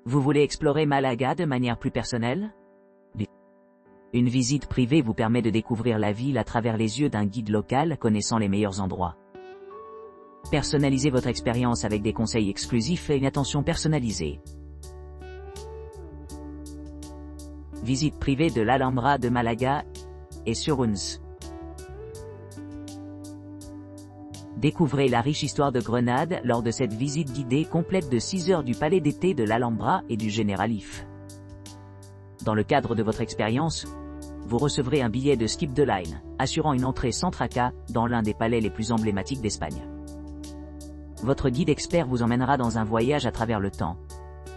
Vous voulez explorer Malaga de manière plus personnelle? Une visite privée vous permet de découvrir la ville à travers les yeux d'un guide local connaissant les meilleurs endroits. Personnalisez votre expérience avec des conseils exclusifs et une attention personnalisée. Visite privée de l'Alhambra de Malaga et Suruns. Découvrez la riche histoire de Grenade lors de cette visite guidée complète de 6 heures du palais d'été de l'Alhambra et du Generalife. Dans le cadre de votre expérience, vous recevrez un billet de Skip the Line, assurant une entrée sans tracas dans l'un des palais les plus emblématiques d'Espagne. Votre guide expert vous emmènera dans un voyage à travers le temps,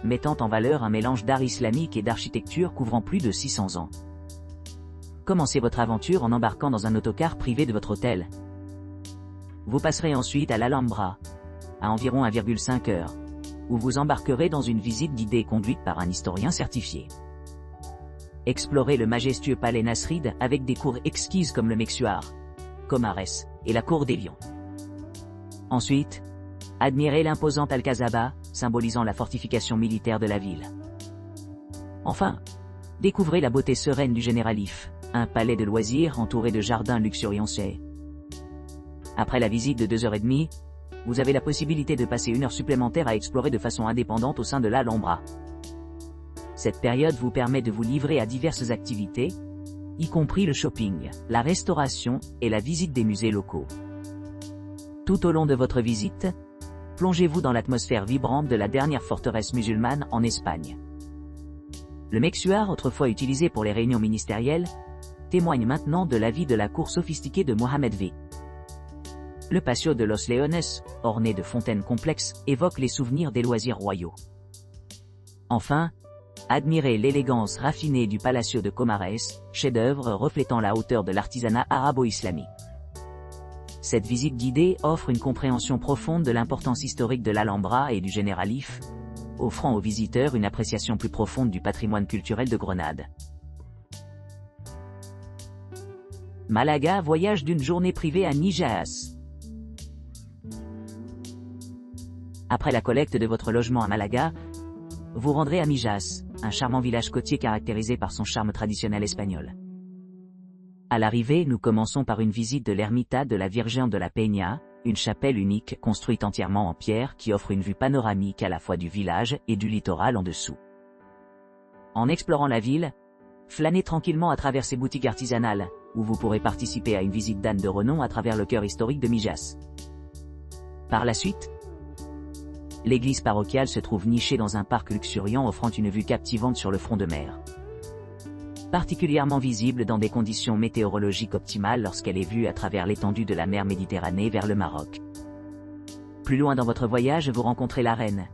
mettant en valeur un mélange d'art islamique et d'architecture couvrant plus de 600 ans. Commencez votre aventure en embarquant dans un autocar privé de votre hôtel. Vous passerez ensuite à l'Alhambra, à environ 1,5 heures, où vous embarquerez dans une visite guidée conduite par un historien certifié. Explorez le majestueux palais Nasrid avec des cours exquises comme le Mexuar, Comares et la cour des Lions. Ensuite, admirez l'imposante Alcazaba, symbolisant la fortification militaire de la ville. Enfin, découvrez la beauté sereine du Generalife, un palais de loisirs entouré de jardins luxuriants. Après la visite de 2h30, vous avez la possibilité de passer 1 heure supplémentaire à explorer de façon indépendante au sein de l'Alhambra. Cette période vous permet de vous livrer à diverses activités, y compris le shopping, la restauration et la visite des musées locaux. Tout au long de votre visite, plongez-vous dans l'atmosphère vibrante de la dernière forteresse musulmane en Espagne. Le Mexuar, autrefois utilisé pour les réunions ministérielles, témoigne maintenant de la vie de la cour sophistiquée de Mohammed V. Le patio de Los Leones, orné de fontaines complexes, évoque les souvenirs des loisirs royaux. Enfin, admirez l'élégance raffinée du Palacio de Comares, chef-d'œuvre reflétant la hauteur de l'artisanat arabo-islamique. Cette visite guidée offre une compréhension profonde de l'importance historique de l'Alhambra et du Generalife, offrant aux visiteurs une appréciation plus profonde du patrimoine culturel de Grenade. Malaga, voyage d'une journée privée à Mijas. Après la collecte de votre logement à Malaga, vous rendrez à Mijas, un charmant village côtier caractérisé par son charme traditionnel espagnol. À l'arrivée, nous commençons par une visite de l'ermita de la Virgen de la Peña, une chapelle unique construite entièrement en pierre qui offre une vue panoramique à la fois du village et du littoral en dessous. En explorant la ville, flânez tranquillement à travers ses boutiques artisanales, où vous pourrez participer à une visite d'âne de renom à travers le cœur historique de Mijas. Par la suite, l'église paroissiale se trouve nichée dans un parc luxuriant offrant une vue captivante sur le front de mer. Particulièrement visible dans des conditions météorologiques optimales lorsqu'elle est vue à travers l'étendue de la mer Méditerranée vers le Maroc. Plus loin dans votre voyage, vous rencontrez l'arène,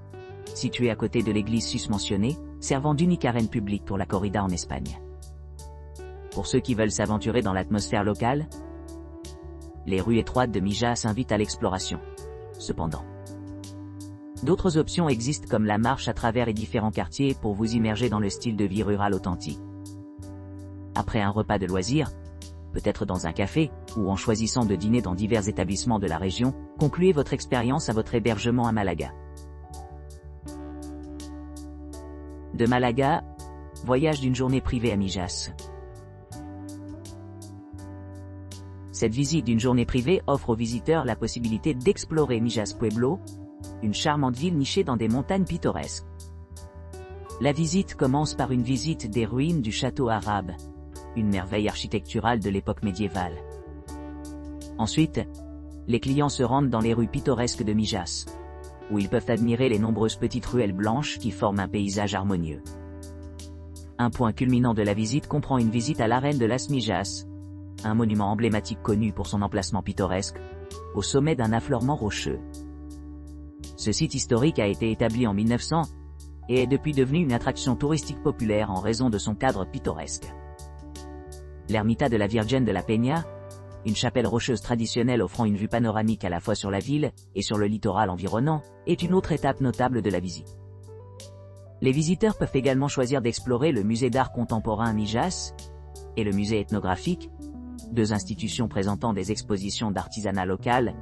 située à côté de l'église susmentionnée, servant d'unique arène publique pour la corrida en Espagne. Pour ceux qui veulent s'aventurer dans l'atmosphère locale, les rues étroites de Mijas invitent à l'exploration. Cependant, d'autres options existent comme la marche à travers les différents quartiers pour vous immerger dans le style de vie rural authentique. Après un repas de loisirs, peut-être dans un café, ou en choisissant de dîner dans divers établissements de la région, concluez votre expérience à votre hébergement à Malaga. De Malaga, voyage d'une journée privée à Mijas. Cette visite d'une journée privée offre aux visiteurs la possibilité d'explorer Mijas Pueblo, une charmante ville nichée dans des montagnes pittoresques. La visite commence par une visite des ruines du château arabe, une merveille architecturale de l'époque médiévale. Ensuite, les clients se rendent dans les rues pittoresques de Mijas, où ils peuvent admirer les nombreuses petites ruelles blanches qui forment un paysage harmonieux. Un point culminant de la visite comprend une visite à l'arène de Las Mijas, un monument emblématique connu pour son emplacement pittoresque, au sommet d'un affleurement rocheux. Ce site historique a été établi en 1900 et est depuis devenu une attraction touristique populaire en raison de son cadre pittoresque. L'ermita de la Virgen de la Peña, une chapelle rocheuse traditionnelle offrant une vue panoramique à la fois sur la ville et sur le littoral environnant, est une autre étape notable de la visite. Les visiteurs peuvent également choisir d'explorer le musée d'art contemporain à Mijas et le musée ethnographique, deux institutions présentant des expositions d'artisanat local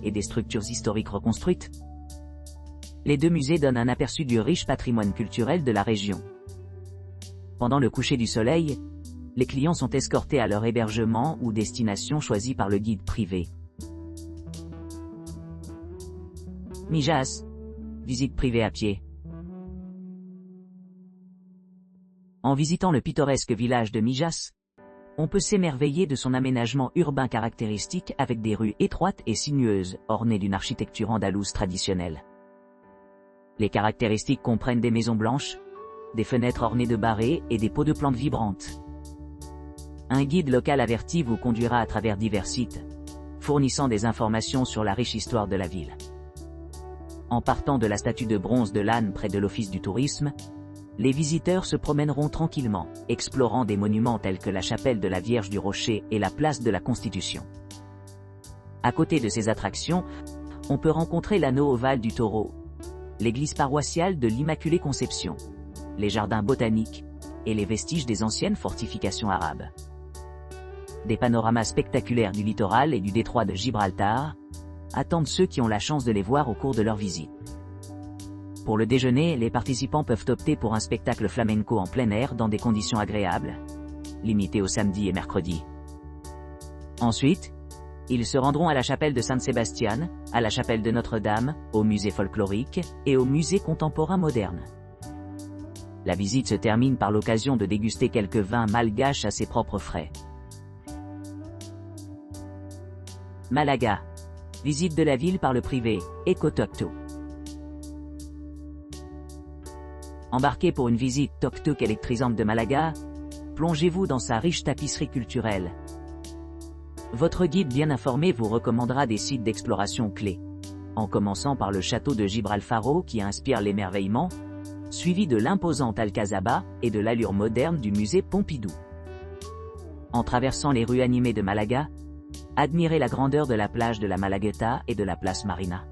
et des structures historiques reconstruites. Les deux musées donnent un aperçu du riche patrimoine culturel de la région. Pendant le coucher du soleil, les clients sont escortés à leur hébergement ou destination choisie par le guide privé. Mijas. Visite privée à pied. En visitant le pittoresque village de Mijas, on peut s'émerveiller de son aménagement urbain caractéristique avec des rues étroites et sinueuses, ornées d'une architecture andalouse traditionnelle. Les caractéristiques comprennent des maisons blanches, des fenêtres ornées de barrés et des pots de plantes vibrantes. Un guide local averti vous conduira à travers divers sites, fournissant des informations sur la riche histoire de la ville. En partant de la statue de bronze de l'âne près de l'office du tourisme, les visiteurs se promèneront tranquillement, explorant des monuments tels que la chapelle de la Vierge du Rocher et la place de la Constitution. À côté de ces attractions, on peut rencontrer l'anneau ovale du Taureau, l'église paroissiale de l'Immaculée Conception, les jardins botaniques et les vestiges des anciennes fortifications arabes. Des panoramas spectaculaires du littoral et du détroit de Gibraltar attendent ceux qui ont la chance de les voir au cours de leur visite. Pour le déjeuner, les participants peuvent opter pour un spectacle flamenco en plein air dans des conditions agréables, limité au samedi et mercredi. Ensuite, ils se rendront à la chapelle de Saint-Sébastien, à la chapelle de Notre-Dame, au musée folklorique et au musée contemporain moderne. La visite se termine par l'occasion de déguster quelques vins malgaches à ses propres frais. Malaga. Visite de la ville par le privé, Eco-Tuk-Tuk. Embarquez pour une visite tuk-tuk électrisante de Malaga, plongez-vous dans sa riche tapisserie culturelle. Votre guide bien informé vous recommandera des sites d'exploration clés, en commençant par le château de Gibralfaro qui inspire l'émerveillement, suivi de l'imposante Alcazaba et de l'allure moderne du musée Pompidou. En traversant les rues animées de Malaga, admirez la grandeur de la plage de la Malagueta et de la place Marina.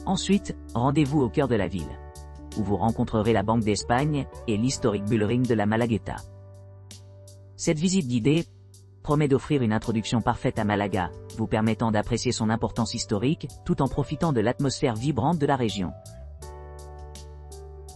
Ensuite, rendez-vous au cœur de la ville, où vous rencontrerez la Banque d'Espagne et l'historique Bullring de la Malagueta. Cette visite guidée promet d'offrir une introduction parfaite à Malaga, vous permettant d'apprécier son importance historique tout en profitant de l'atmosphère vibrante de la région.